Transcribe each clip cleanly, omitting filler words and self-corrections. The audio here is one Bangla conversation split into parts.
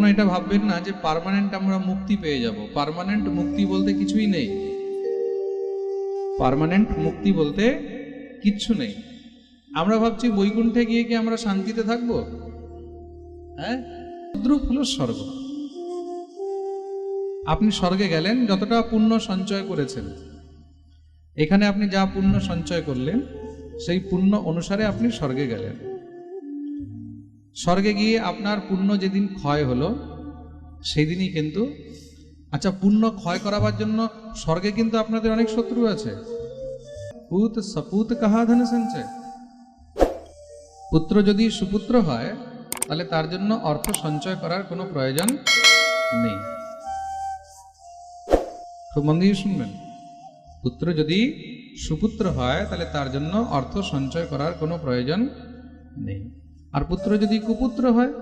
কখনো এটা ভাববেন না যে পার্মানেন্ট আমরা মুক্তি পেয়ে যাব। পার্মানেন্ট মুক্তি বলতে কিছুই নেই। পার্মানেন্ট মুক্তি বলতে কিচ্ছু নেই। আমরা ভাবছি বৈকুণ্ঠে গিয়ে কি আমরা শান্তিতে থাকবো? হ্যাঁ, দ্রুপ হলো স্বর্গ। আপনি স্বর্গে গেলেন যতটা পুণ্য সঞ্চয় করেছেন, এখানে আপনি যা পুণ্য সঞ্চয় করলেন সেই পুণ্য অনুসারে আপনি স্বর্গে গেলেন। স্বর্গে গিয়ে আপনার পুণ্য যেদিন ক্ষয় হলো সেই দিনই কিন্তু, আচ্ছা, পুণ্য ক্ষয় করাবার জন্য স্বর্গে কিন্তু আপনাদের অনেক শত্রু আছে। পুত সপুত কাহা ধন সঞ্চয়। পুত্র যদি সুপুত্র হয় তাহলে তার জন্য অর্থ সঞ্চয় করার কোনো প্রয়োজন নেই। খুব মন দিয়ে শুনবেন, পুত্র যদি সুপুত্র হয় তাহলে তার জন্য অর্থ সঞ্চয় করার কোনো প্রয়োজন নেই। আর পুত্র যদি কুপুত্র হয়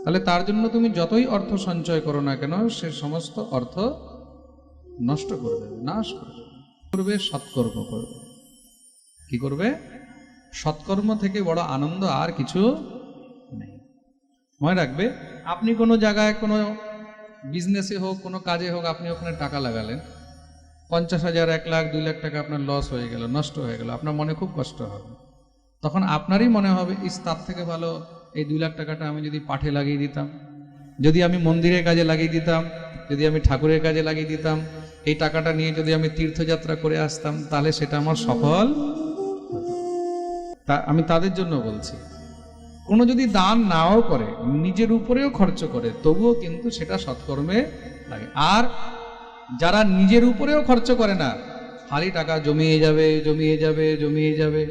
তাহলে তার জন্য তুমি যতই অর্থ সঞ্চয় করো না কেন সে সমস্ত অর্থ নষ্ট করে দেবে, নাশ করে দেবে। করবে সৎকর্ম করবে। কি করবে? সৎকর্ম থেকে বড় আনন্দ আর কিছু নেই। মনে রাখবে, আপনি কোনো জায়গায় কোনো বিজনেসে হোক, কোনো কাজে হোক, আপনি ওখানে টাকা লাগালেন, 50,000, 1 লাখ, 2 লাখ টাকা আপনার লস হয়ে গেল, নষ্ট হয়ে গেল, আপনার মনে খুব কষ্ট হবে। তখন আপনারই মনে হবে তার থেকে ভালো এই 2 লাখ টাকাটা আমি যদি পাঠে লাগিয়ে দিতাম, যদি আমি মন্দিরের কাজে লাগিয়ে দিতাম, যদি আমি ঠাকুরের কাজে লাগিয়ে দিতাম, এই টাকাটা নিয়ে যদি আমি তীর্থযাত্রা করে আসতাম, তাহলে সেটা আমার সফল হতো। আমি তাদের জন্য বলছি, কোনো যদি দান নাও করে, নিজের উপরেও খরচ করে, তবুও কিন্তু সেটা সৎকর্মে লাগে। আর যারা নিজের উপরেও খরচ করে না, খালি টাকা জমিয়ে যাবে, জমিয়ে যাবে, জমিয়ে যাবে,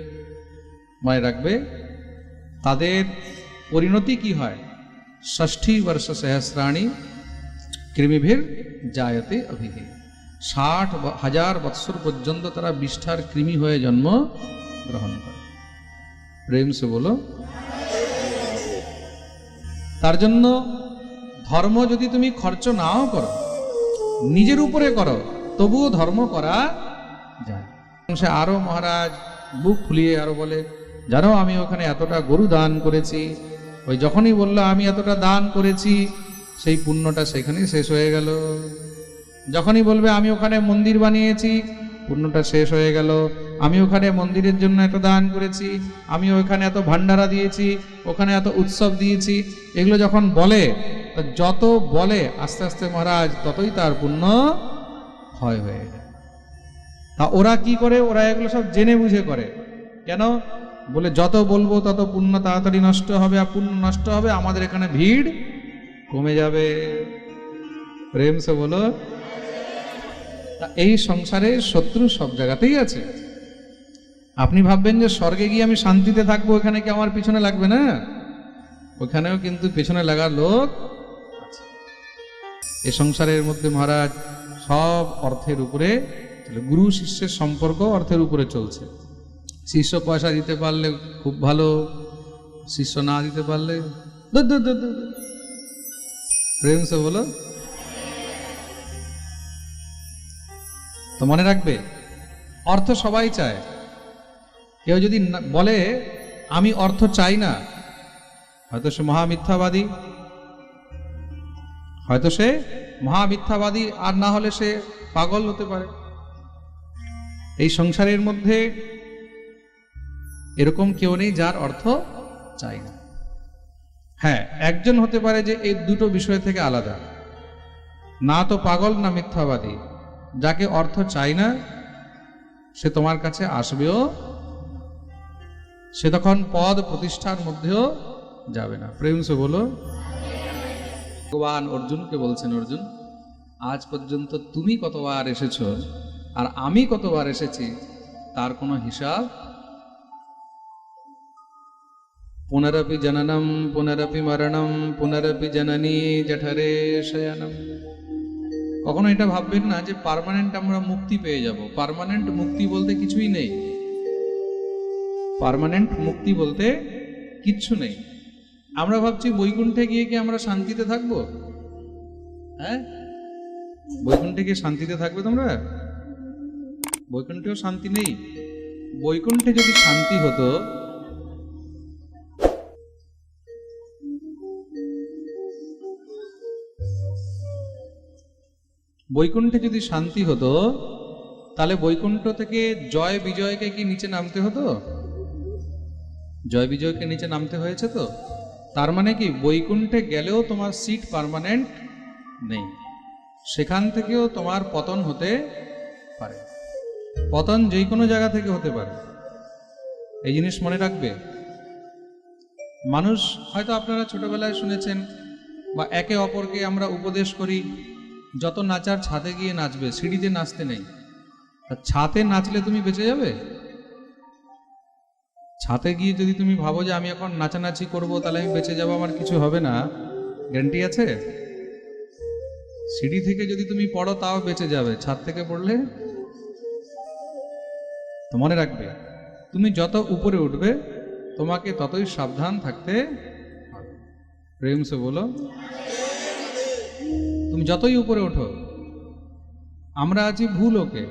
মনে রাখবে তাদের পরিণতি কি হয়? 60 বর্ষ সহস্রাণী কৃমিভির জায়তে অভিহি। 60,000 বৎসর পর্যন্ত তারা বিষ্ঠার কৃমি হয়ে জন্ম গ্রহণ করে। প্রেম সে বলো। তার জন্য ধর্ম যদি তুমি খরচ নাও করো, নিজের উপরে করো, তবুও ধর্ম করা যায়। সে আরো মহারাজ বুক ফুলিয়ে আরো বলে, জানো আমি ওখানে এতটা গরু দান করেছি। ওই যখনই বললো আমি এতটা দান করেছি, সেই পুণ্যটা সেখানেই শেষ হয়ে গেল। যখনই বলবে আমি ওখানে মন্দির বানিয়েছি, পুণ্যটা শেষ হয়ে গেল। আমি ওখানে মন্দিরের জন্য এত দান করেছি, আমি ওখানে এত ভান্ডারা দিয়েছি, ওখানে এত উৎসব দিয়েছি, এগুলো যখন বলে, যত বলে আস্তে আস্তে মহারাজ ততই তার পুণ্য ক্ষয় হয়ে যায়। তা ওরা কি করে? ওরা এগুলো সব জেনে বুঝে করে। কেন? বলে যত বলবো তত পুণ্য তাড়াতাড়ি নষ্ট হবে, আর পুণ্য নষ্ট হবে, আমাদের এখানে ভিড় কমে যাবে। প্রেম সে বলো। এই সংসারে শত্রু সব জায়গাতেই আছে। আপনি ভাববেন যে স্বর্গে গিয়ে আমি শান্তিতে থাকবো, ওখানে কি আমার পিছনে লাগবে না? ওখানেও কিন্তু পিছনে লাগার লোক আছে। এই সংসারের মধ্যে মহারাজ সব অর্থের উপরে, গুরু শিষ্যের সম্পর্ক অর্থের উপরে চলছে। শিষ্য পয়সা দিতে পারলে খুব ভালো, শিষ্য না দিতে পারলে প্রেম সে বলো। তো মনে রাখবে, অর্থ সবাই চায়। কেউ যদি বলে আমি অর্থ চাই না, হয়তো সে মহামিথ্যাবাদী, হয়তো সে মহামিথ্যাবাদী, আর না হলে সে পাগল হতে পারে। এই সংসারের মধ্যে এরকম কেউ নেই যার অর্থ চাই না। হ্যাঁ, একজন হতে পারে যে এই দুটো বিষয় থেকে আলাদা, না তো পাগল না মিথ্যাবাদী। যাকে অর্থ চাই না সে তোমার কাছে আসবেও, সে তখন পদ প্রতিষ্ঠার মধ্যেও যাবে না। প্রেম সে বলো। ভগবান অর্জুনকে বলছেন, অর্জুন আজ পর্যন্ত তুমি কতবার এসেছো আর আমি কতবার এসেছি তার কোনো হিসাব। পুনরপি জননম পুনরপি মরণম পুনরপি জননী জঠরে শয়নম। কখনো এটা ভাববেন না যে পার্মানেন্ট আমরা মুক্তি পেয়ে যাব। পার্মানেন্ট মুক্তি বলতে কিছুই নেই। পার্মানেন্ট মুক্তি বলতে কিচ্ছু নেই। আমরা ভাবছি বৈকুণ্ঠে গিয়ে কি আমরা শান্তিতে থাকবো? হ্যাঁ, বৈকুণ্ঠে গিয়ে শান্তিতে থাকবে তোমরা? বৈকুণ্ঠেও শান্তি নেই। বৈকুণ্ঠে যদি শান্তি হতো, বৈকুণ্ঠে যদি শান্তি হতো তাহলে বৈকুণ্ঠ থেকে জয় বিজয়কে কি নিচে নামতে হতো? জয় বিজয়কে নিচে নামতে হয়েছে তো। তার মানে কি বৈকুণ্ঠে গেলেও তোমার সিট পার্মানেন্ট নেই, সেখান থেকেও তোমার পতন হতে পারে। পতন যে কোনো জায়গা থেকে হতে পারে, এই জিনিস মনে রাখবে। মানুষ হয়তো আপনারা ছোটবেলায় শুনেছেন বা একে অপরকে আমরা উপদেশ করি, যত নাচার ছাদে গিয়ে নাচবে, সিঁড়িতে নাচতে নেই। ছাদে নাচলে তুমি বেঁচে যাবে? ছাদে গিয়ে যদি তুমি ভাবো যে আমি এখন নাচানাচি করব তাহলে আমি বেঁচে যাবো, আমার কিছু হবে না, গ্যারান্টি আছে? সিঁড়ি থেকে যদি তুমি পড়ো তাও বেঁচে যাবে, ছাদ থেকে পড়লে তো মনে রাখবে, তুমি যত উপরে উঠবে তোমাকে ততই সাবধান থাকতে হবে। প্রেম সে বলো। তুমি যতই উপরে ওঠো, আমরা আছি ভূলোকে,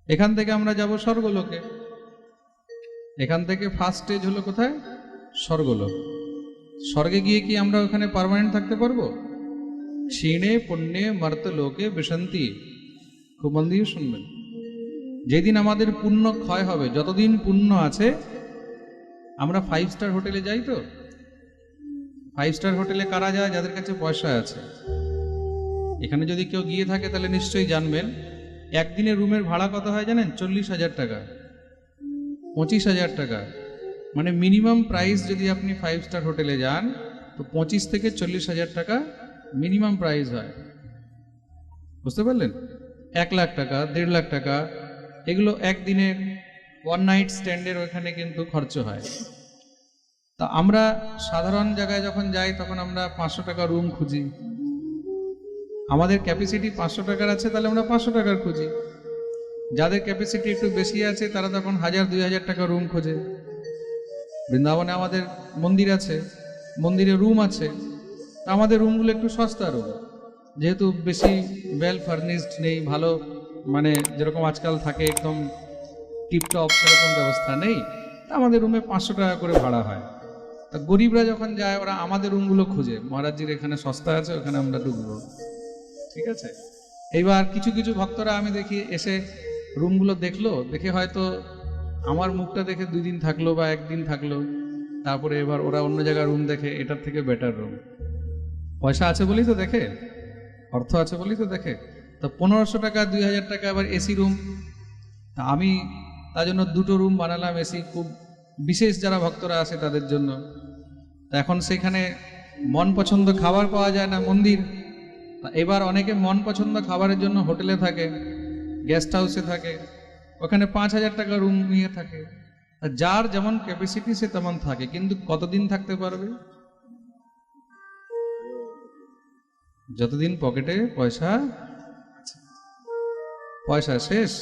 এখান থেকে আমরা যাব স্বর্গলোকে। এখান থেকে ফার্স্ট স্টেজ হলো কোথায়? স্বর্গলোক। স্বর্গে গিয়ে কি আমরা ওখানে পার্মানেন্ট থাকতে পারবো? ক্ষীণে পুণ্যে মর্তলোকে বিশন্তি। খুব মন দিয়ে শুনবেন, যেদিন আমাদের পুণ্য ক্ষয় হবে, যতদিন পুণ্য আছে, আমরা 5 স্টার হোটেলে যাই তো। 5 স্টার হোটেলে কারা যায়? যাদের কাছে পয়সা আছে। এখানে যদি কেউ গিয়ে থাকে তাহলে নিশ্চয়ই জানবেন, একদিনের রুমের ভাড়া কত হয় জানেন? 40,000 টাকা, 25,000 টাকা। মানে মিনিমাম প্রাইস যদি আপনি 5 স্টার হোটেলে যান তো 25 থেকে 40,000 টাকা মিনিমাম প্রাইস হয়। বুঝতে পারলেন? 1 লাখ টাকা, 1.5 লাখ টাকা, এগুলো একদিনের ওয়ান নাইট স্ট্যান্ডের ওখানে কিন্তু খরচ হয়। তা আমরা সাধারণ জায়গায় যখন যাই তখন আমরা 500 টাকা রুম খুঁজি। আমাদের ক্যাপাসিটি 500 টাকার আছে, তাহলে আমরা 500 টাকার খুঁজি। যাদের ক্যাপাসিটি একটু বেশি আছে তারা তখন 1000-2000 টাকা রুম খোঁজে। বৃন্দাবনে আমাদের মন্দির আছে, মন্দিরে রুম আছে, আমাদের রুমগুলো একটু সস্তা রুম, যেহেতু বেশি ওয়েল ফার্নিশড নেই, ভালো মানে যেরকম আজকাল থাকে একদম টিপটপ সেরকম ব্যবস্থা নেই। আমাদের রুমে 500 টাকা করে ভাড়া হয়। তা গরিবরা যখন যায় ওরা আমাদের রুমগুলো খুঁজে, মহারাজজির এখানে সস্তা আছে, ওখানে আমরা ঢুকবো। ঠিক আছে? এইবার কিছু কিছু ভক্তরা আমি দেখি এসে রুমগুলো দেখলো, দেখে হয়তো আমার মুখটা দেখে 2 দিন থাকলো বা 1 দিন থাকলো, তারপরে এবার ওরা অন্য জায়গায় রুম দেখে এটার থেকে বেটার রুম। পয়সা আছে বলেই তো দেখে, অর্থ আছে বলেই তো দেখে। তো 1500 টাকা 2000 টাকা আবার এসি রুম। তা আমি তার জন্য 2টো রুম বানালাম এসি, খুব বিশেষ যারা ভক্তরা আছে তাদের জন্য। তা এখন সেখানে মন পছন্দ খাবার পাওয়া যায় না মন্দির। এবার অনেকে মন পছন্দ খাবারের জন্য হোটেলে থাকে, গেস্ট হাউসে থাকে, ওখানে 5000 টাকা রুম নিয়ে থাকে। আর যার যেমন ক্যাপাসিটি সে তেমন থাকে, কিন্তু কতদিন থাকতে পারবে? যতদিন পকেটে পয়সা আছে। পয়সা শেষ,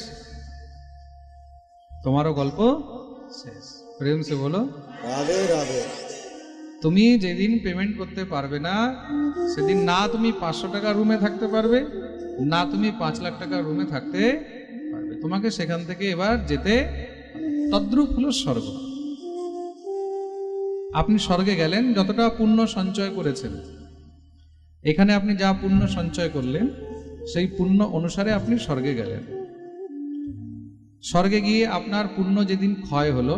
তোমারও গল্প শেষ। প্রেম সে বলো রাধে রাধে। তুমি যেদিন পেমেন্ট করতে পারবে না সেদিন না তুমি 500 টাকা রুমে থাকতে পারবে, না তুমি 5 লাখ টাকা রুমে থাকতে পারবে। তোমাকে সেখান থেকে এবার যেতে, তদ্রূপ হলো স্বর্গ। আপনি স্বর্গে গেলেন যতটা পুণ্য সঞ্চয় করেছেন। এখানে আপনি যা পুণ্য সঞ্চয় করলেন সেই পুণ্য অনুসারে আপনি স্বর্গে গেলেন। স্বর্গে গিয়ে আপনার পুণ্য যেদিন ক্ষয় হলো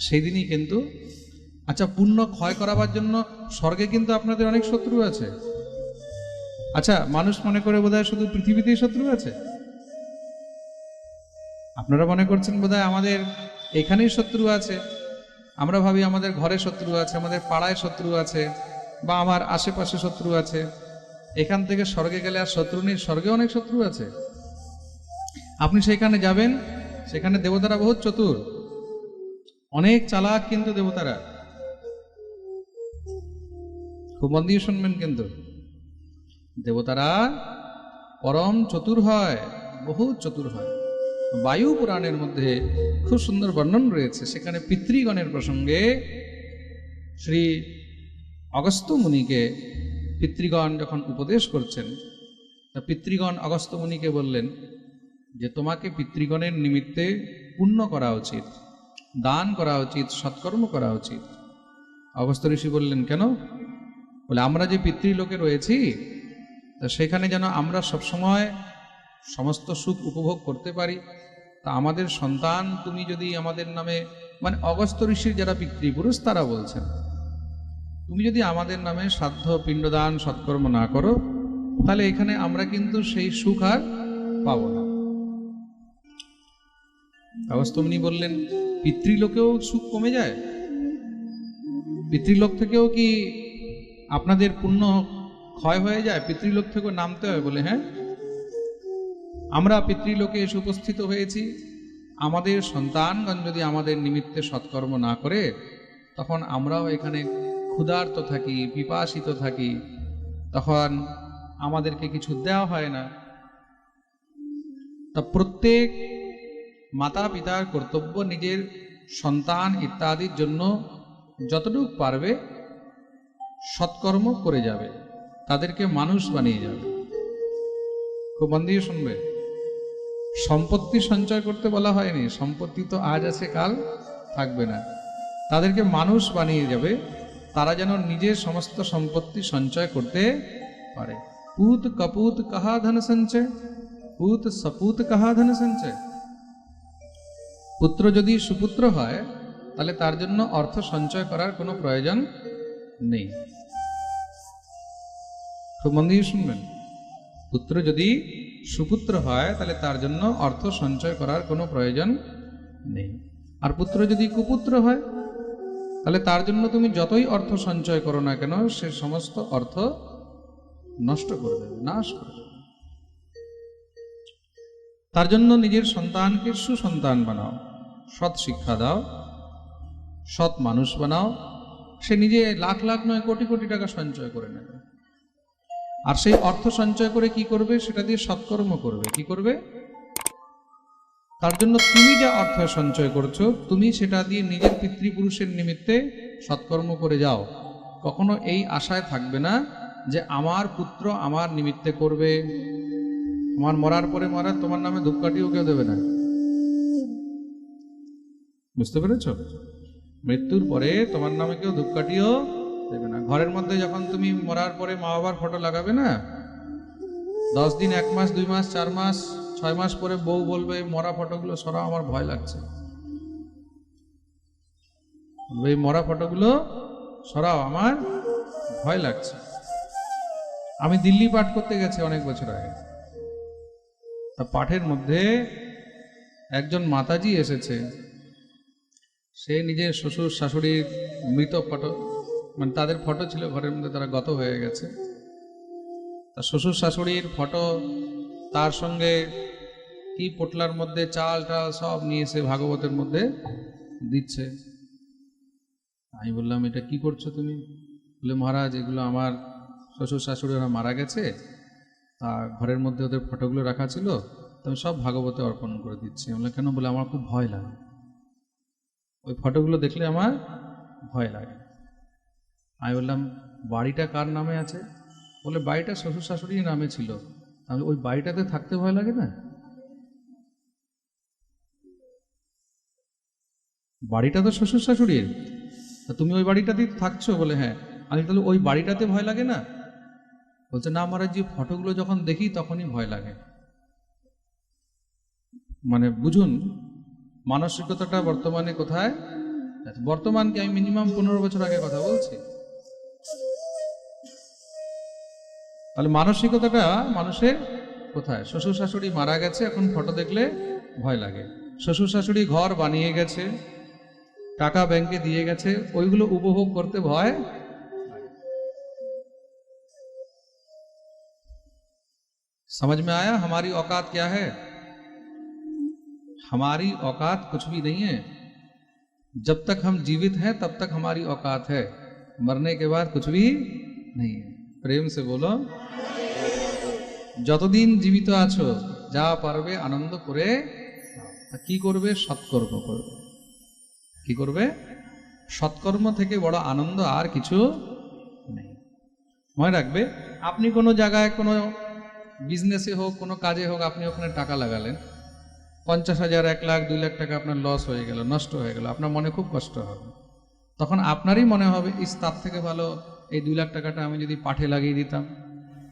সেই দিনই কিন্তু, আচ্ছা পুণ্য ক্ষয় করাবার জন্য স্বর্গে কিন্তু আপনাদের অনেক শত্রু আছে। আচ্ছা মানুষ মনে করে বোধহয় শুধু পৃথিবীতেই শত্রু আছে। আপনারা মনে করছেন বোধহয় আমাদের এখানেই শত্রু আছে। আমরা ভাবি আমাদের ঘরে শত্রু আছে, আমাদের পাড়ায় শত্রু আছে, বা আমার আশেপাশে শত্রু আছে। এখান থেকে স্বর্গে গেলে আর শত্রু নেই, স্বর্গে অনেক শত্রু আছে। আপনি সেখানে যাবেন, সেখানে দেবতারা বহুত চতুর, অনেক চালাক কিন্তু দেবতারা। খুব মন দিয়ে শুনবেন, কিন্তু দেবতারা পরম চতুর হয়, বহুত চতুর হয়। বায়ু পুরাণের মধ্যে খুব সুন্দর বর্ণন রয়েছে, সেখানে পিতৃগণের প্রসঙ্গে শ্রী অগস্ত্য মুনিকে পিতৃগণ যখন উপদেশ করছেন, তা পিতৃগণ অগস্ত্য মুনিকে বললেন যে তোমাকে পিতৃগণের নিমিত্তে পুণ্য করা উচিত, দান করা উচিত, সৎকর্ম করা উচিত। অগস্ত্য ঋষি বললেন কেন? বলে আমরা যে পিতৃলোকে রয়েছি তো সেখানে যেন আমরা সবসময় সমস্ত সুখ উপভোগ করতে পারি। তা আমাদের সন্তান তুমি যদি আমাদের নামে, মানে অগস্ত্য ঋষির যারা পিতৃপুরুষ তারা বলছেন, তুমি যদি আমাদের নামে শ্রাদ্ধ পিণ্ডদান সৎকর্ম না করো, তাহলে এখানে আমরা কিন্তু সেই সুখ আর পাবো না। অগস্ত্যমুনি বললেন, পিতৃলোকেও সুখ কমে যায়? পিতৃলোক থেকেও কি আপনাদের পুণ্য ক্ষয় হয়ে যায়? পিতৃলোক থেকেও নামতে হয়? বলে হ্যাঁ, আমরা পিতৃলোকে এসে উপস্থিত হয়েছি, আমাদের সন্তানগণ যদি আমাদের নিমিত্তে সৎকর্ম না করে, তখন আমরাও এখানে ক্ষুধার্ত থাকি, পিপাসিত থাকি, তখন আমাদেরকে কিছু দেওয়া হয় না। তা প্রত্যেক মাতা পিতার কর্তব্য নিজের সন্তান ইত্যাদির জন্য যতটুকু পারবে সৎকর্ম করে যাবে, তাদেরকে মানুষ বানিয়ে যাবে। খুব মন দিয়ে শুনবে, সম্পত্তি সঞ্চয় করতে বলা হয়নি, সম্পত্তি তো আজ আছে কাল থাকবে না। তাদেরকে মানুষ বানিয়ে যাবে, তারা যেন নিজের সমস্ত সম্পত্তি সঞ্চয় করতে পারে। পুত কপুত কাহা ধন সঞ্চয়, পুত সপুত কাহা ধন সঞ্চয়। পুত্র যদি সুপুত্র হয় তাহলে তার জন্য অর্থ সঞ্চয় করার কোনো প্রয়োজন নেই। খুব মন দিয়ে শুনবেন, পুত্র যদি সুপুত্র হয় তাহলে তার জন্য অর্থ সঞ্চয় করার কোনো প্রয়োজন নেই। আর পুত্র যদি কুপুত্র হয় তাহলে তার জন্য তুমি যতই অর্থ সঞ্চয় করো না কেন, সে সমস্ত অর্থ নষ্ট করে দেবে, নাশ করে দেবে। তার জন্য নিজের সন্তানকে সুসন্তান বানাও, সৎ শিক্ষা দাও, সৎ মানুষ বানাও। সে নিজে লাখ লাখ নয় কোটি কোটি টাকা সঞ্চয় করে নেবে, আর সেই অর্থ সঞ্চয় করে কি করবে? সেটা দিয়ে সৎকর্ম করবে। কি করবে? তার জন্য তুমি যা অর্থ সঞ্চয় করছো, তুমি সেটা দিয়ে নিজের পিতৃপুরুষের নিমিত্তে সৎকর্ম করে যাও। কখনো এই আশায় থাকবে না যে আমার পুত্র আমার নিমিত্তে করবে, আমার মরার পরে তোমার নামে ধূপকাঠিও কেউ দেবে না। বুঝতে পেরেছ? মৃত্যুর পরে তোমার নামে কেউ ধূপকাঠিও দেবে না। ঘরের মধ্যে যখন তুমি মরার পরে মা বাবার ফটো লাগাবে না, 10 দিন 1 মাস 2 মাস 4 মাস 6 মাস পরে বউ বলবে, মরা ফটোগুলো সরাও, আমার ভয় লাগছে। এই মরা ফটোগুলো সরাও, আমার ভয় লাগছে। আমি দিল্লি পাঠ করতে গেছি অনেক বছর আগে, তা পাঠের মধ্যে একজন মাতাজি এসেছে, সে নিজের শ্বশুর শাশুড়ির মৃত ফটো, মানে তাদের ফটো ছিল ঘরের মধ্যে, তারা গত হয়ে গেছে। তার শ্বশুর শাশুড়ির ফটো, তার সঙ্গে কি পোটলার মধ্যে চাল টাল সব নিয়ে এসে ভাগবতের মধ্যে দিচ্ছে। আমি বললাম, এটা কি করছো তুমি? বলে, মহারাজ এগুলো আমার শ্বশুর শাশুড়ি ওরা মারা গেছে, তা ঘরের মধ্যে ওদের ফটোগুলো রাখা ছিল, তো আমি সব ভাগবতে অর্পণ করে দিচ্ছি। বলে, কেন? বলে, আমার খুব ভয় লাগে, ওই ফটোগুলো দেখলে আমার ভয় লাগে। আমি বললাম, বাড়িটা কার নামে আছে? বলে, বাড়িটা শ্বশুর শাশুড়ির নামে ছিল। তাহলে ওই বাড়িটাতে থাকতে ভয় লাগে না? বাড়িটা তো শ্বশুর শাশুড়ির, তা তুমি ওই বাড়িটাতেই থাকছো? বলে, হ্যাঁ। আমি, তাহলে ওই বাড়িটাতে ভয় লাগে না? বলছে, না মহারাজ, যে ফটোগুলো যখন দেখি তখনই ভয় লাগে। মানে বুঝুন মানসিকতাটা বর্তমানে কোথায়। বর্তমানকে আমি মিনিমাম 15 বছর আগে কথা বলছি। তাহলে মানসিকতাটা মানুষের কোথায়? শ্বশুর শাশুড়ি মারা গেছে, এখন ফটো দেখলে ভয় লাগে। শ্বশুর শাশুড়ি ঘর বানিয়ে গেছে, টাকা ব্যাংকে দিয়ে গেছে, ওইগুলো উপভোগ করতে ভয়। समझ में आया हमारी औकात क्या है? हमारी औकात कुछ भी नहीं है। जब तक हम जीवित हैं तब तक हमारी औकात है, मरने के बाद कुछ भी नहीं है। प्रेम से बोलो, যতদিন জীবিত আছো যা পারবে আনন্দ করে। কি করবে? সৎকর্ম করবে। কি করবে? সৎকর্ম থেকে বড় আনন্দ আর কিছু নেই। মনে রাখবে, আপনি কোনো জায়গায় কোনো বিজনেসে হোক, কোনো কাজে হোক, আপনি ওখানে টাকা লাগালেন, 50,000 1 লাখ 2 লাখ টাকা আপনার লস হয়ে গেল, নষ্ট হয়ে গেল, আপনার মনে খুব কষ্ট হবে। তখন আপনারই মনে হবে, তার থেকে ভালো এই 2 লাখ টাকাটা আমি যদি পাঠে লাগিয়ে দিতাম,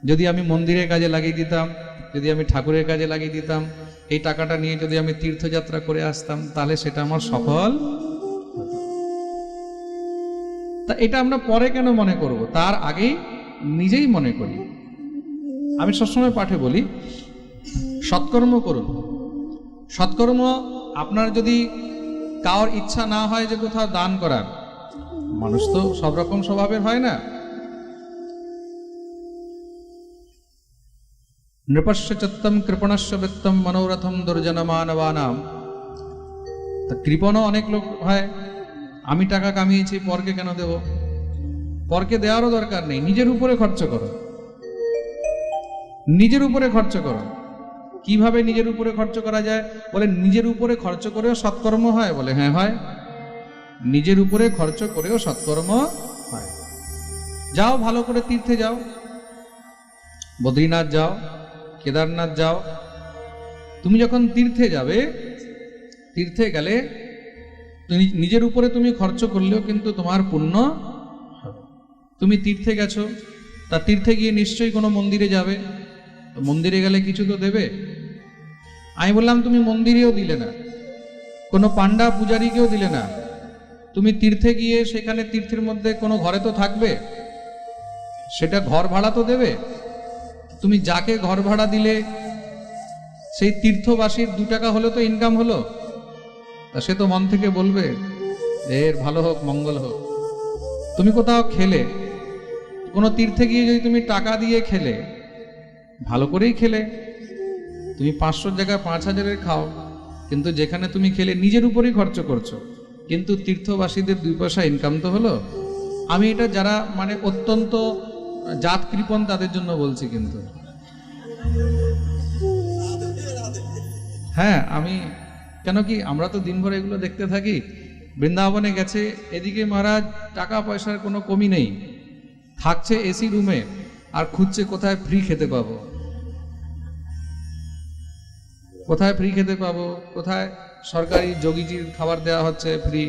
যদি আমি মন্দিরের কাজে লাগিয়ে দিতাম, যদি আমি ঠাকুরের কাজে লাগিয়ে দিতাম, এই টাকাটা নিয়ে যদি আমি তীর্থযাত্রা করে আসতাম, তাহলে সেটা আমার সফল হতো। তা এটা আমরা পরে কেন মনে করব, তার আগেই নিজেই মনে করি। আমি সবসময় পাঠে বলি, সৎকর্ম করুন। সৎকর্ম আপনার যদি কারোর ইচ্ছা না হয় যে কোথাও দান করার, মানুষ তো সব রকম স্বভাবের হয় না। নৃপস্য চত্তম কৃপণস্য বৃত্তম মনোরথম দুর্জন মানবানাম। তা কৃপণও অনেক লোক হয়, আমি টাকা কামিয়েছি পরকে কেন দেব? পরকে দেওয়ারও দরকার নেই, নিজের উপরে খরচ করো, নিজের উপরে খরচ করো। কিভাবে নিজের উপরে খরচ করা যায়? বলে নিজের উপরে খরচ করেও সৎকর্ম হয়? বলে হ্যাঁ হয়, নিজের উপরে খরচ করেও সৎকর্ম হয়। যাও ভালো করে তীর্থে যাও, বদ্রীনাথ যাও, কেদারনাথ যাও। তুমি যখন তীর্থে যাবে, তীর্থে গেলে তুমি নিজের উপরে তুমি খরচ করলেও কিন্তু তোমার পুণ্য হবে। তুমি তীর্থে গেছো, তা তীর্থে গিয়ে নিশ্চয়ই কোনো মন্দিরে যাবে, তো মন্দিরে গেলে কিছু তো দেবে। আমি বললাম তুমি মন্দিরেও দিলে না, কোনো পান্ডা পূজারীকেও দিলে না, তুমি তীর্থে গিয়ে সেখানে তীর্থের মধ্যে কোনো ঘরে তো থাকবে, সেটা ঘর ভাড়া তো দেবে। তুমি যাকে ঘর ভাড়া দিলে সেই তীর্থবাসীর 2 টাকা হলে তো ইনকাম হলো, তা সে তো মন থেকে বলবে এর ভালো হোক, মঙ্গল হোক। তুমি কোথাও খেলে, কোনো তীর্থে গিয়ে যদি তুমি টাকা দিয়ে খেলে, ভালো করেই খেলে, তুমি 500 জায়গায় 5000-এর খাও, কিন্তু যেখানে তুমি খেলে নিজের উপরেই খরচ করছো, কিন্তু তীর্থবাসীদের 2 পয়সা ইনকাম তো হলো। আমি এটা যারা মানে অত্যন্ত জাত কৃপণ তাদের জন্য বলছি, কিন্তু হ্যাঁ, আমি কেন কি আমরা তো দিনভর এগুলো দেখতে থাকি। বৃন্দাবনে গেছে, এদিকে মহারাজ টাকা পয়সার কোনো কমি নেই, থাকছে এসি রুমে আর খুঁজছে কোথায় ফ্রি খেতে পাবো, কোথায় ফ্রি খেতে পাবো, কোথায় সরকারি যোগীজির খাবার দেওয়া হচ্ছে ফ্রি,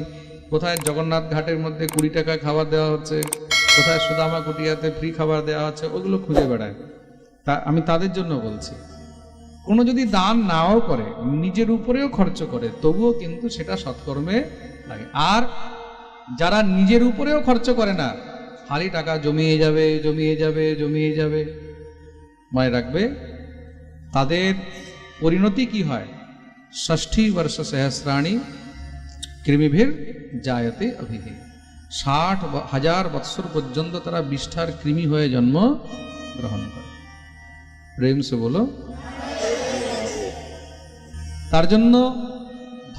কোথায় জগন্নাথ ঘাটের মধ্যে 20 টাকায় খাবার দেওয়া হচ্ছে, কোথায় সুদামা কুটিয়াতে ফ্রি খাবার দেওয়া হচ্ছে, ওগুলো খুঁজে বেড়ায়। তা আমি তাদের জন্য বলছি, কোনো যদি দান নাও করে, নিজের উপরেও খরচ করে, তবুও কিন্তু সেটা সৎকর্মে লাগে। আর যারা নিজের উপরেও খরচ করে না, খালি টাকা জমিয়ে যাবে জমিয়ে যাবে জমিয়ে যাবে, মনে রাখবে তাদের পরিণতি কি হয়? 60 বর্ষ সহস্রাণী কৃমিভির জায়তে অভিধি। 60,000 বৎসর পর্যন্ত তারা বিষ্ঠার কৃমি হয়ে জন্ম গ্রহণ করে। প্রেম সে বলো। তার জন্য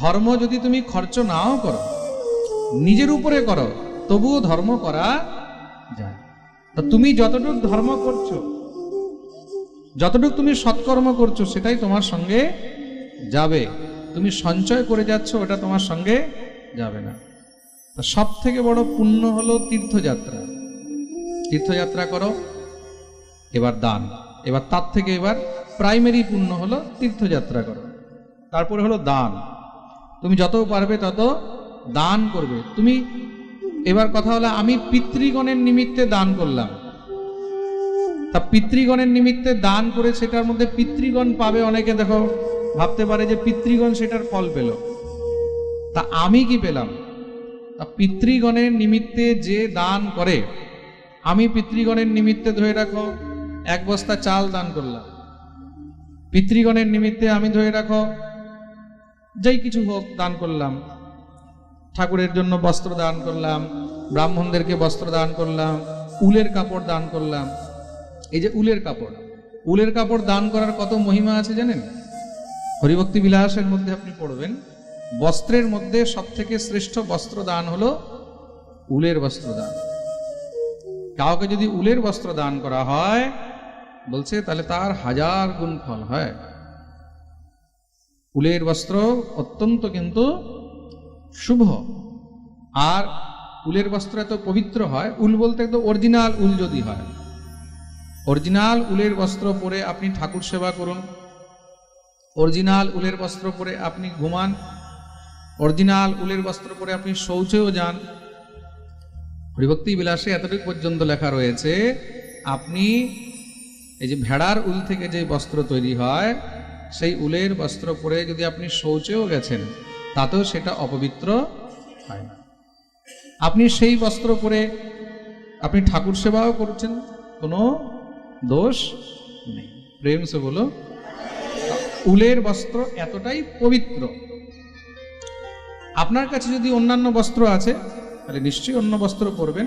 ধর্ম যদি তুমি খরচ নাও করো, নিজের উপরে করো, তবুও ধর্ম করা যায়। তা তুমি যতটুকু ধর্ম করছো, যতটুকু তুমি সৎকর্ম করছো, সেটাই তোমার সঙ্গে যাবে। তুমি সঞ্চয় করে যাচ্ছ, ওটা তোমার সঙ্গে যাবে না। তা সব থেকে বড় পুণ্য হলো তীর্থযাত্রা। তীর্থযাত্রা করো, এবার দান, এবার তার থেকে এবার প্রাইমারি পুণ্য হলো তীর্থযাত্রা করো, তারপরে হলো দান। তুমি যত পারবে তত দান করবে। তুমি এবার কথা হলো, আমি পিতৃগণের নিমিত্তে দান করলাম, তা পিতৃগণের নিমিত্তে দান করে সেটার মধ্যে পিতৃগণ পাবে, অনেকে দেখো ভাবতে পারে যে পিতৃগণ সেটার ফল পেল, তা আমি কি পেলাম? তা পিতৃগণের নিমিত্তে যে দান করে, আমি পিতৃগণের নিমিত্তে ধরে রাখো 1 বস্তা চাল দান করলাম, পিতৃগণের নিমিত্তে আমি ধরে রাখো যেই কিছু হোক দান করলাম, ঠাকুরের জন্য বস্ত্র দান করলাম, ব্রাহ্মণদেরকে বস্ত্র দান করলাম, উলের কাপড় দান করলাম। এই যে উলের কাপড়, উলের কাপড় দান করার কত মহিমা আছে জানেন? হরিভক্তি বিলাসের মধ্যে আপনি পড়বেন, বস্ত্রের মধ্যে সব থেকে শ্রেষ্ঠ বস্ত্র দান হলো উলের বস্ত্র দান। কাউকে যদি উলের বস্ত্র দান করা হয়, বলছে তাহলে তার 1000 গুণ ফল হয়। উলের বস্ত্র অত্যন্ত কিন্তু শুভ। আর উলের বস্ত্র এত পবিত্র হয়, উল বলতে একদম অরিজিনাল উল যদি হয়, অরিজিনাল উলের বস্ত্র পরে আপনি ঠাকুর সেবা করুন, অরিজিনাল উলের বস্ত্র পরে আপনি ঘুমান, অরিজিনাল উলের বস্ত্র পরে আপনি শৌচেও যান। হরিভক্তি বিলাসে এতটুকু পর্যন্ত লেখা রয়েছে, আপনি এই যে ভেড়ার উল থেকে যে বস্ত্র তৈরি হয়, সেই উলের বস্ত্র পরে যদি আপনি শৌচেও গেছেন তাতেও সেটা অপবিত্র হয় না। আপনি সেই বস্ত্র পরে আপনি ঠাকুর সেবাও করছেন, কোনো দোষ নেই। প্রেম সে বলো। উলের বস্ত্র এতটাই পবিত্র। আপনার কাছে যদি অন্যান্য বস্ত্র আছে তাহলে নিশ্চয়ই অন্য বস্ত্র পরবেন।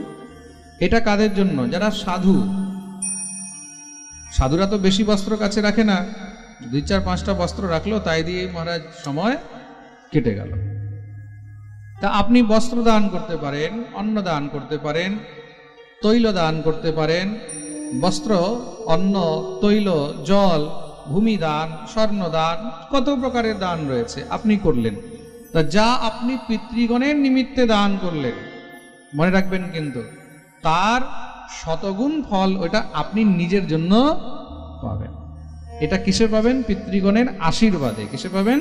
এটা কাদের জন্য? যারা সাধু। সাধুরা তো বেশি বস্ত্র কাছে রাখে না, 2-4-5টা বস্ত্র রাখলো, তাই দিয়ে মহারাজ সময় কেটে গেল। তা আপনি বস্ত্র দান করতে পারেন, অন্ন দান করতে পারেন, তৈল দান করতে পারেন। বস্ত্র, অন্ন, তৈল, জল, ভূমি দান, স্বর্ণ দান, কত প্রকারের দান রয়েছে, আপনি করলেন। তা যা আপনি পিতৃগণের নিমিত্তে দান করলেন, মনে রাখবেন কিন্তু তার শতগুণ ফল ওটা আপনি নিজের জন্য পাবেন। এটা কিসে পাবেন? পিতৃগণের আশীর্বাদে। কিসে পাবেন?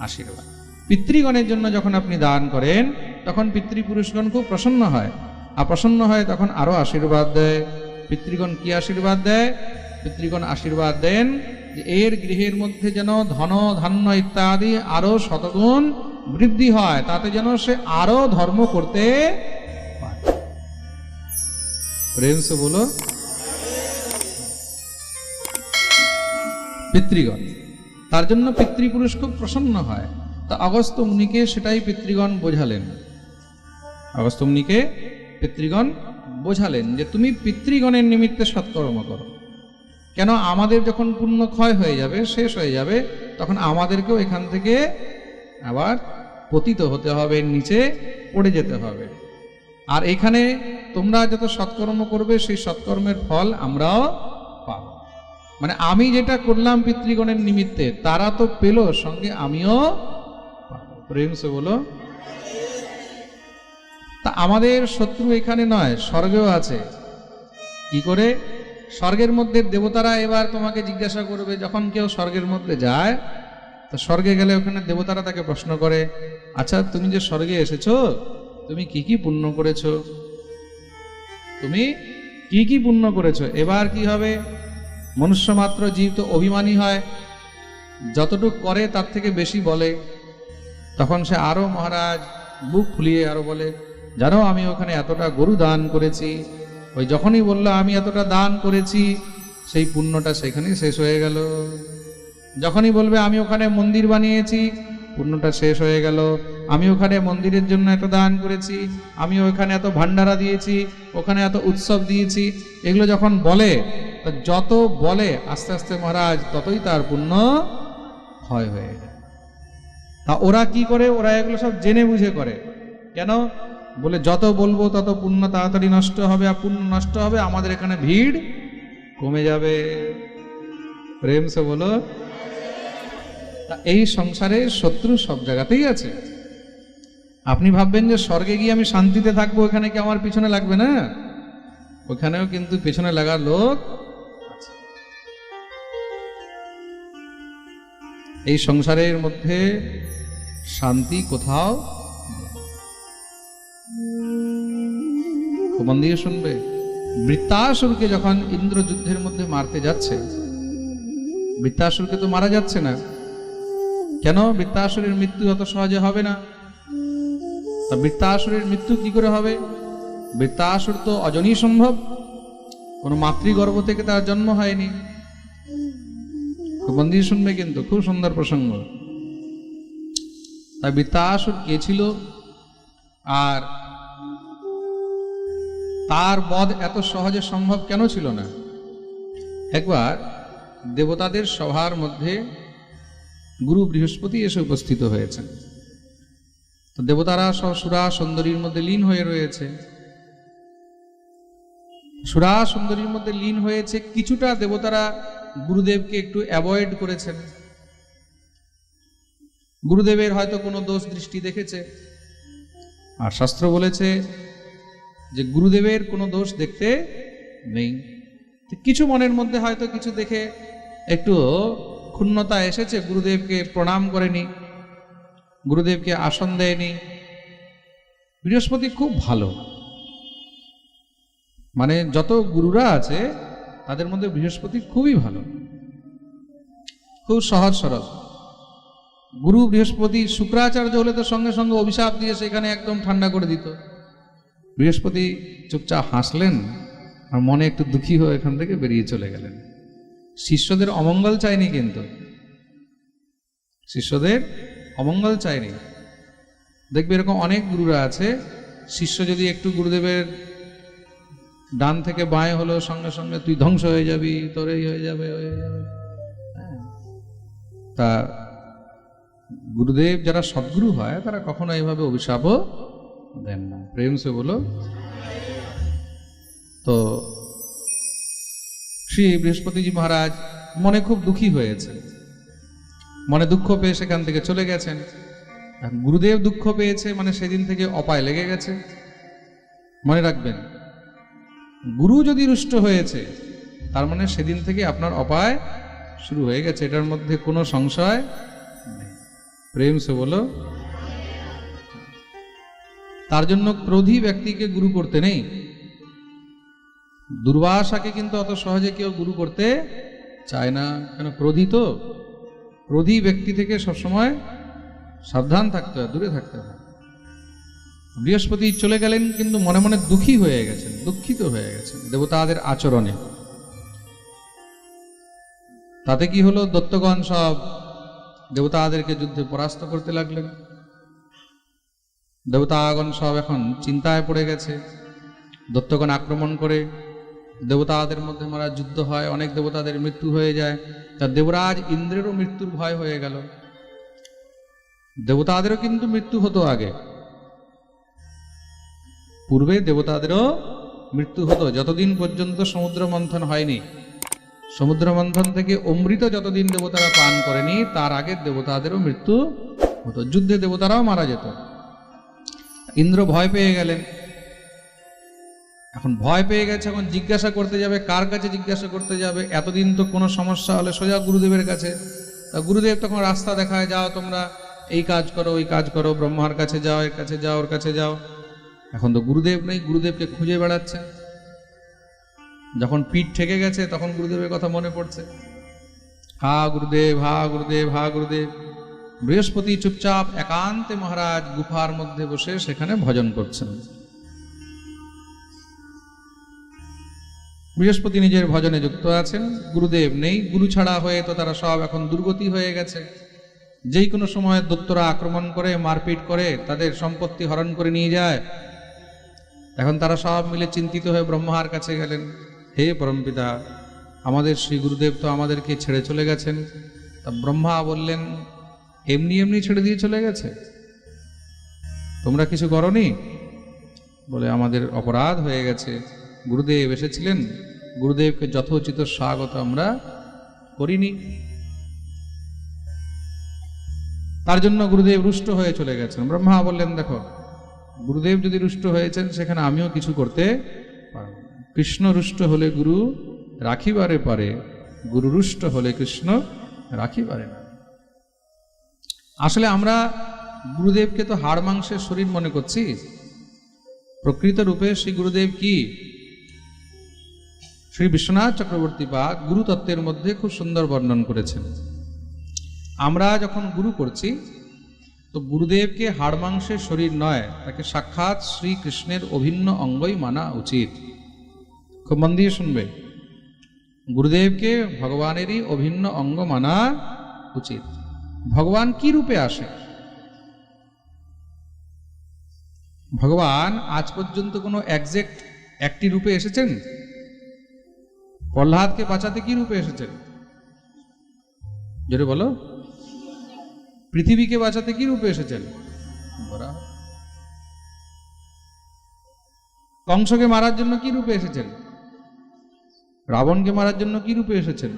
আশীর্বাদ। পিতৃগণের জন্য যখন আপনি দান করেন তখন পিতৃপুরুষগণ খুব প্রসন্ন হয়, আর প্রসন্ন হয় তখন আরো আশীর্বাদ দেয়। পিতৃগণ কি আশীর্বাদ দেয়? পিতৃগণ আশীর্বাদ দেন যে এর গৃহের মধ্যে যেন ধন ধান্য ইত্যাদি আরো শতগুণ বৃদ্ধি হয়, তাতে যেন সে আরো ধর্ম করতে পারে। প্রেম সে বলো। পিতৃগণ, তার জন্য পিতৃপুরুষ খুব প্রসন্ন হয়। তা অগস্ত্য মুনিকে সেটাই পিতৃগণ বোঝালেন। অগস্ত্য মুনিকে পিতৃগণ বোঝালেন যে তুমি পিতৃগণের নিমিত্তে সৎকর্ম করো। কেন? আমাদের যখন পুণ্য ক্ষয় হয়ে যাবে, শেষ হয়ে যাবে, তখন আমাদেরকেও এখান থেকে আবার পতিত হতে হবে, নিচে পড়ে যেতে হবে। আর এখানে তোমরা যত সৎকর্ম করবে সেই সৎকর্মের ফল আমরাও পাব। মানে আমি যেটা করলাম পিতৃগণের নিমিত্তে, তারা তো পেল, সঙ্গে আমিও পাবো। প্রেম সে বলো। তা আমাদের শত্রু এখানে নয়, স্বর্গেও আছে। কি করে? স্বর্গের মধ্যে দেবতারা এবার তোমাকে জিজ্ঞাসা করবে, যখন কেউ স্বর্গের মধ্যে যায়, তো স্বর্গে গেলে ওখানে দেবতারা তাকে প্রশ্ন করে, আচ্ছা তুমি যে স্বর্গে এসেছো, তুমি কি কি পুণ্য করেছো? তুমি কি কি পুণ্য করেছো? এবার কি হবে? মনুষ্য মাত্র জীব তো অভিমানী হয়, যতটুক করে তার থেকে বেশি বলে। তখন সে আরো মহারাজ বুক ফুলিয়ে আরো বলে, জানো আমি ওখানে এতটা গরু দান করেছি। ওই যখনই বললো আমি এতটা দান করেছি, সেই পুণ্যটা সেখানেই শেষ হয়ে গেল। যখনই বলবে আমি ওখানে মন্দির বানিয়েছি, পুণ্যটা শেষ হয়ে গেল। আমি ওখানে মন্দিরের জন্য এত দান করেছি, আমি ওখানে এত ভান্ডারা দিয়েছি, ওখানে এত উৎসব দিয়েছি, এগুলো যখন বলে, তা যত বলে আস্তে আস্তে মহারাজ ততই তার পুণ্য ক্ষয় হয়ে যায়। তা ওরা কি করে? ওরা এগুলো সব জেনে বুঝে করে। কেন? বলে যত বলবো তত পুণ্য তাড়াতাড়ি নষ্ট হবে, আর পুণ্য নষ্ট হবে, আমাদের এখানে ভিড় কমে যাবে। প্রেম সে বলো। তা এই সংসারে শত্রু সব জায়গাতেই আছে। আপনি ভাববেন যে স্বর্গে গিয়ে আমি শান্তিতে থাকবো, ওখানে কি আমার পিছনে লাগবে না? ওখানেও কিন্তু পিছনে লাগার লোক আছে। এই সংসারের মধ্যে শান্তি কোথাও। মন দিয়ে শুনবে। বৃত্তাসুরকে যখন ইন্দ্র যুদ্ধের মধ্যে মারতে যাচ্ছে, বৃত্তাসুরকে তো মারা যাচ্ছে না। কেন? বৃত্তাসুরের মৃত্যু অত সহজে হবে না। তা বৃত্তাসুরের মৃত্যু কি করে হবে? বৃত্তাসুর তো অজনী সম্ভব, কোনো মাতৃগর্ভ থেকে তার জন্ম হয়নি। খুব মন দিয়ে শুনবে কিন্তু, খুব সুন্দর প্রসঙ্গ। তাই বৃত্তাসুর কে ছিল, আর তার বধ এত সহজে সম্ভব কেন ছিল না? একবার দেবতাদের সভার মধ্যে গুরু বৃহস্পতি এসে উপস্থিত হয়েছেন। তো দেবতারা সব সুরা সুন্দরীর মধ্যে লীন হয়ে রয়েছে। সুরা সুন্দরীর মধ্যে লীন হয়েছে, কিছুটা দেবতারা গুরুদেবকে একটু অ্যাভয়েড করেছেন। গুরুদেবের হয়তো কোনো দোষ দৃষ্টি দেখেছে, আর শাস্ত্র বলেছে যে গুরুদেবের কোনো দোষ দেখতে নেই। কিছু মনের মধ্যে হয়তো কিছু দেখে একটু ক্ষুণ্ণতা এসেছে, গুরুদেবকে প্রণাম করেনি, গুরুদেবকে আসন দেয়নি। বৃহস্পতি খুব ভালো, মানে যত গুরুরা আছে তাদের মধ্যে বৃহস্পতি খুবই ভালো, খুব সহজ সরল। গুরু বৃহস্পতি শুক্রাচার্য হলে তো সঙ্গে সঙ্গে অভিশাপ দিয়ে সেখানে একদম ঠান্ডা করে দিত। বৃহস্পতি চুপচাপ হাসলেন আর মনে একটু দুঃখী হয়ে এখান থেকে বেরিয়ে চলে গেলেন। শিষ্যদের অমঙ্গল চাইনি, কিন্তু শিষ্যদের অমঙ্গল চাইনি। দেখবে এরকম অনেক গুরুরা আছে, শিষ্য যদি একটু গুরুদেবের ডান থেকে বাঁয়ে হলো সঙ্গে সঙ্গে তুই ধ্বংস হয়ে যাবি, তোর এই হয়ে যাবে। তা গুরুদেব যারা সদ্গুরু হয় তারা কখনো এইভাবে অভিশাপও দেন না। প্রেম সে বলো। তো শ্রী বৃহস্পতিজি মহারাজ মনে খুব দুঃখী হয়েছে, মনে দুঃখ পেয়ে সেখান থেকে চলে গেছেন। গুরুদেব দুঃখ পেয়েছে মানে সেদিন থেকে অপায় লেগে গেছে। মনে রাখবেন, গুরু যদি রুষ্ট হয়েছে তার মানে সেদিন থেকে আপনার অপায় শুরু হয়ে গেছে, এটার মধ্যে কোনো সংশয় নেই। প্রেম সে বলো। তার জন্য ক্রোধী ব্যক্তিকে গুরু করতে নেই। দুর্বাসাকে কিন্তু অত সহজে কেউ গুরু করতে চায় না, কেন ক্রোধী তো। ক্রোধী ব্যক্তি থেকে সবসময় সাবধান থাকতে হয়, দূরে থাকতে হয়। বৃহস্পতি চলে গেলেন কিন্তু মনে মনে দুঃখী হয়ে গেছেন, দুঃখিত হয়ে গেছেন দেবতাদের আচরণে। তাতে কি হলো, দৈত্যগণ সব দেবতাদেরকে যুদ্ধে পরাস্ত করতে লাগলেন। দেবতাগণ সব এখন চিন্তায় পড়ে গেছে। দৈত্যগণ আক্রমণ করে দেবতাদের মধ্যে মারা যুদ্ধ হয়, অনেক দেবতাদের মৃত্যু হয়ে যায়। তা দেবরাজ ইন্দ্রেরও মৃত্যুর ভয় হয়ে গেল। দেবতাদেরও কিন্তু মৃত্যু হতো আগে, পূর্বে দেবতাদেরও মৃত্যু হতো যতদিন পর্যন্ত সমুদ্র মন্থন হয়নি। সমুদ্র মন্থন থেকে অমৃত যতদিন দেবতারা পান করেনি তার আগে দেবতাদেরও মৃত্যু হতো, যুদ্ধে দেবতারাও মারা যেত। ইন্দ্র ভয় পেয়ে গেলেন। এখন ভয় পেয়ে গেছে, এখন জিজ্ঞাসা করতে যাবে, কার কাছে জিজ্ঞাসা করতে যাবে? এতদিন তো কোনো সমস্যা হলে সোজা গুরুদেবের কাছে। তা গুরুদেব তখন রাস্তা দেখায়, যাও তোমরা এই কাজ করো, ওই কাজ করো, ব্রহ্মার কাছে যাও, এর কাছে যাও, ওর কাছে যাও। এখন তো গুরুদেব নেই, গুরুদেবকে খুঁজে বেড়াচ্ছেন। যখন পিঠ ঠেকে গেছে তখন গুরুদেবের কথা মনে পড়ছে। হা গুরুদেব, হা গুরুদেব, হা গুরুদেব। বৃহস্পতি চুপচাপ একান্তে মহারাজ গুফার মধ্যে বসে সেখানে ভজন করছেন। বৃহস্পতি নিজের ভজনে যুক্ত আছেন, গুরুদেব নেই। গুরু ছাড়া হয়ে তো তারা সব এখন দুর্গতি হয়ে গেছে। যেই কোনো সময় দৈত্যরা আক্রমণ করে, মারপিট করে, তাদের সম্পত্তি হরণ করে নিয়ে যায়। এখন তারা সব মিলে চিন্তিত হয়ে ব্রহ্মার কাছে গেলেন। হে পরমপিতা, আমাদের শ্রী গুরুদেব তো আমাদেরকে ছেড়ে চলে গেছেন। তা ব্রহ্মা বললেন, এমনি এমনি ছেড়ে দিয়ে চলে গেছে? তোমরা কিছু করনি? বলে, আমাদের অপরাধ হয়ে গেছে। গুরুদেব এসেছিলেন, গুরুদেবকে যথোচিত স্বাগত আমরা করিনি, তার জন্য গুরুদেব রুষ্ট হয়ে চলে গেছেন। ব্রহ্মা বললেন, দেখো, গুরুদেব যদি রুষ্ট হয়েছেন সেখানে আমিও কিছু করতে পারব না। কৃষ্ণ রুষ্ট হলে গুরু রাখিবারে পারে, গুরু রুষ্ট হলে কৃষ্ণ রাখিবারে না। আসলে আমরা গুরুদেবকে তো হাড় মাংসের শরীর মনে করছি। প্রকৃত রূপে শ্রী গুরুদেব কি? শ্রী বিশ্বনাথ চক্রবর্তী পাদ গুরু তত্ত্বের মধ্যে খুব সুন্দর বর্ণন করেছেন। আমরা যখন গুরু করছি তো গুরুদেবকে হাড় মাংসের শরীর নয়, তাকে সাক্ষাৎ শ্রীকৃষ্ণের অভিন্ন অঙ্গই মানা উচিত। খুব মন দিয়ে শুনবে, গুরুদেবকে ভগবানেরই অভিন্ন অঙ্গ মানা উচিত। ভগবান কি রূপে আসে? ভগবান আজ পর্যন্ত কোনো একজ্যাক্ট একটি রূপে এসেছেন? প্রহ্লাদকে বাঁচাতে কি রূপে এসেছেন? জোরে বলো। পৃথিবীকে বাঁচাতে কি রূপে এসেছেন? কংসকে মারার জন্য কি রূপে এসেছেন? রাবণকে মারার জন্য কি রূপে এসেছেন?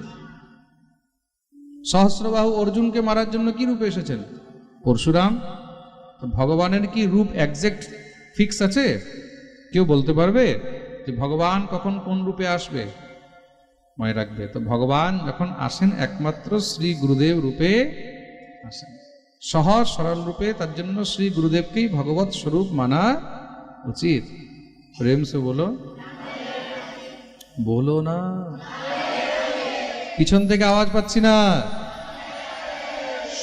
সহস্রবাহু অর্জুনকে মারার জন্য কি রূপে এসেছেন? পরশুরাম। তো ভগবানের কি রূপ একজ্যাক্ট ফিক্স আছে? কেউ বলতে পারবে যে ভগবান কখন কোন রূপে আসবে? মনে রাখবে, তো ভগবান যখন আসেন একমাত্র শ্রী গুরুদেব রূপে আসেন, সহজ সরল রূপে। তার জন্য শ্রী গুরুদেবকেই ভগবৎ স্বরূপ মানা উচিত। প্রেম সে বলো, বলো না। পিছন থেকে আওয়াজ পাচ্ছি না,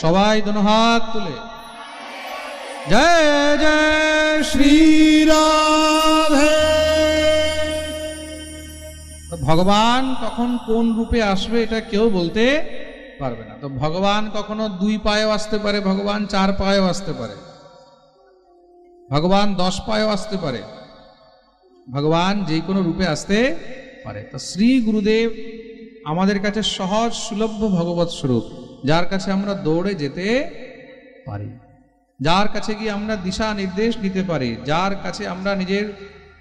সবাই দোনো হাত তুলে জয় জয় শ্রী রাধে। ভগবান কখন কোন রূপে আসবে এটা কেউ বলতে পারবে না। তো ভগবান কখনো 2 পায়েও আসতে পারে, ভগবান 4 পায়েও আসতে পারে, ভগবান 10 পায়েও আসতে পারে, ভগবান যে কোনো রূপে আসতে পারে। তো শ্রী গুরুদেব আমাদের কাছে সহজ সুলভ্য ভগবৎ স্বরূপ, যার কাছে আমরা দৌড়ে যেতে পারি, যার কাছে গিয়ে আমরা দিশা নির্দেশ দিতে পারি, যার কাছে আমরা নিজের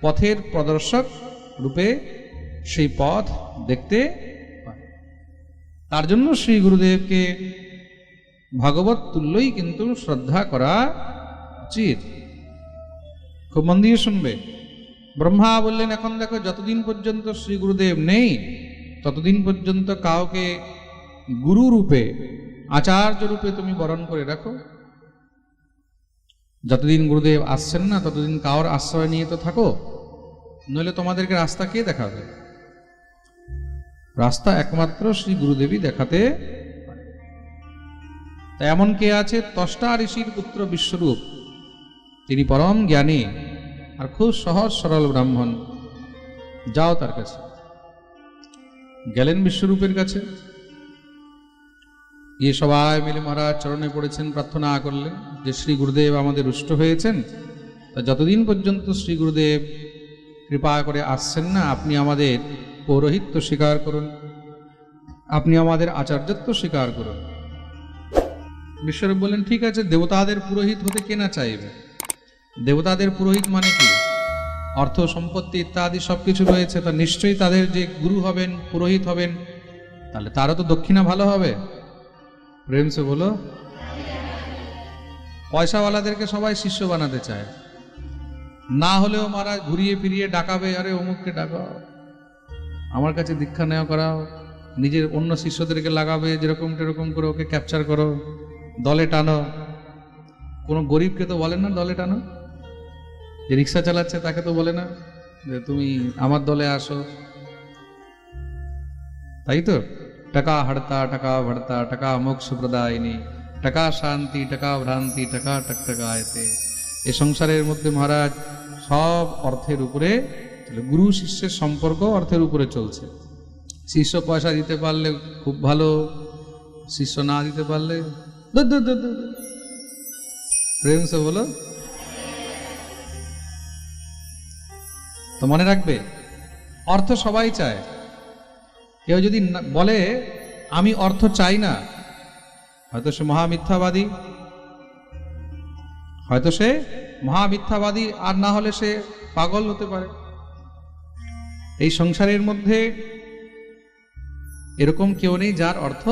পথের প্রদর্শক রূপে সেই পথ দেখতে পারি। তার জন্য শ্রী গুরুদেবকে ভগবত তুল্যই কিন্তু শ্রদ্ধা করা উচিত। খুব মন দিয়ে শুনবে। ব্রহ্মা বললেন, এখন দেখো যতদিন পর্যন্ত শ্রী গুরুদেব নেই ততদিন পর্যন্ত কাউকে গুরু রূপে আচার্য রূপে তুমি বরণ করে রাখো। যতদিন গুরুদেব আসছেন না ততদিন কারোর আশ্রয় নিয়ে তো থাকো, নইলে তোমাদেরকে রাস্তা কে দেখাবে? রাস্তা একমাত্র শ্রী গুরুদেবই দেখাতে পারে। তা এমন কে আছে? ত্বষ্টা ঋষির পুত্র বিশ্বরূপ, তিনি পরম জ্ঞানী আর খুব সহজ সরল ব্রাহ্মণ। যাও তার কাছে। গেলেন বিশ্বরূপের কাছে, গিয়ে সবাই মিলে মহারাজ চরণে পড়েছেন, প্রার্থনা করলেন যে শ্রী গুরুদেব আমাদের রুষ্ট হয়েছেন, তা যতদিন পর্যন্ত শ্রী গুরুদেব কৃপা করে আসছেন না আপনি আমাদের পৌরোহিত্য স্বীকার করুন, আপনি আমাদের আচার্যত্ব স্বীকার করুন। বিশ্বরূপ বললেন, ঠিক আছে, দেবতাদের পুরোহিত হতে কে না চাইবে? দেবতাদের পুরোহিত মানে কি? অর্থ সম্পত্তি ইত্যাদি সবকিছু রয়েছে, তা নিশ্চয়ই তাদের যে গুরু হবেন, পুরোহিত হবেন, তাহলে তারও তো দক্ষিণা ভালো হবে। প্রেম সে বলো। পয়সাওয়ালাদেরকে সবাই শিষ্য বানাতে চায়, না হলেও মহারাজ ঘুরিয়ে ফিরিয়ে ডাকাবে, আরে অমুককে ডাকাও, আমার কাছে দীক্ষা নেওয়া করাও, নিজের অন্য শিষ্যদেরকে লাগাবে, যেরকম সেরকম করে ওকে ক্যাপচার করো, দলে টানো। কোনো গরিবকে তো বলেন না দলে টানো, যে রিক্সা চালাচ্ছে তাকে তো বলে না যে তুমি আমার দলে আসো, তাই তো? টাকা হাড়তা, টাকা ভরতা, টাকা মোক্ষ প্রদায়িনী, টাকা শান্তি, টাকা ভ্রান্তি, টাকা টকটকায়তে। এ সংসারের মধ্যে মহারাজ সব অর্থের উপরে, গুরু শিষ্যের সম্পর্ক অর্থের উপরে চলছে। শিষ্য পয়সা দিতে পারলে খুব ভালো, শিষ্য না দিতে পারলে প্রেম সে বলো। তো মনে রাখবে, অর্থ সবাই চায়। কেউ যদি বলে আমি অর্থ চাই না, হয়তো সে মহামিথ্যাবাদী, হয়তো সে মহামিথ্যাবাদী, আর না হলে সে পাগল হতে পারে। এই সংসারের মধ্যে এরকম কেউ নেই যার অর্থ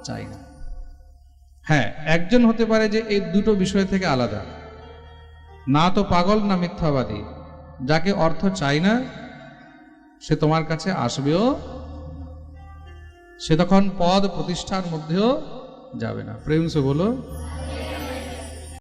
চাই না। হ্যাঁ, একজন হতে পারে যে এই দুটো বিষয় থেকে আলাদা, না তো পাগল না মিথ্যাবাদী। যাকে অর্থ চাই না সে তোমার কাছে আসবেও, সে তখন পদ প্রতিষ্ঠার মধ্যেও যাবে না। প্রেম সে বলো।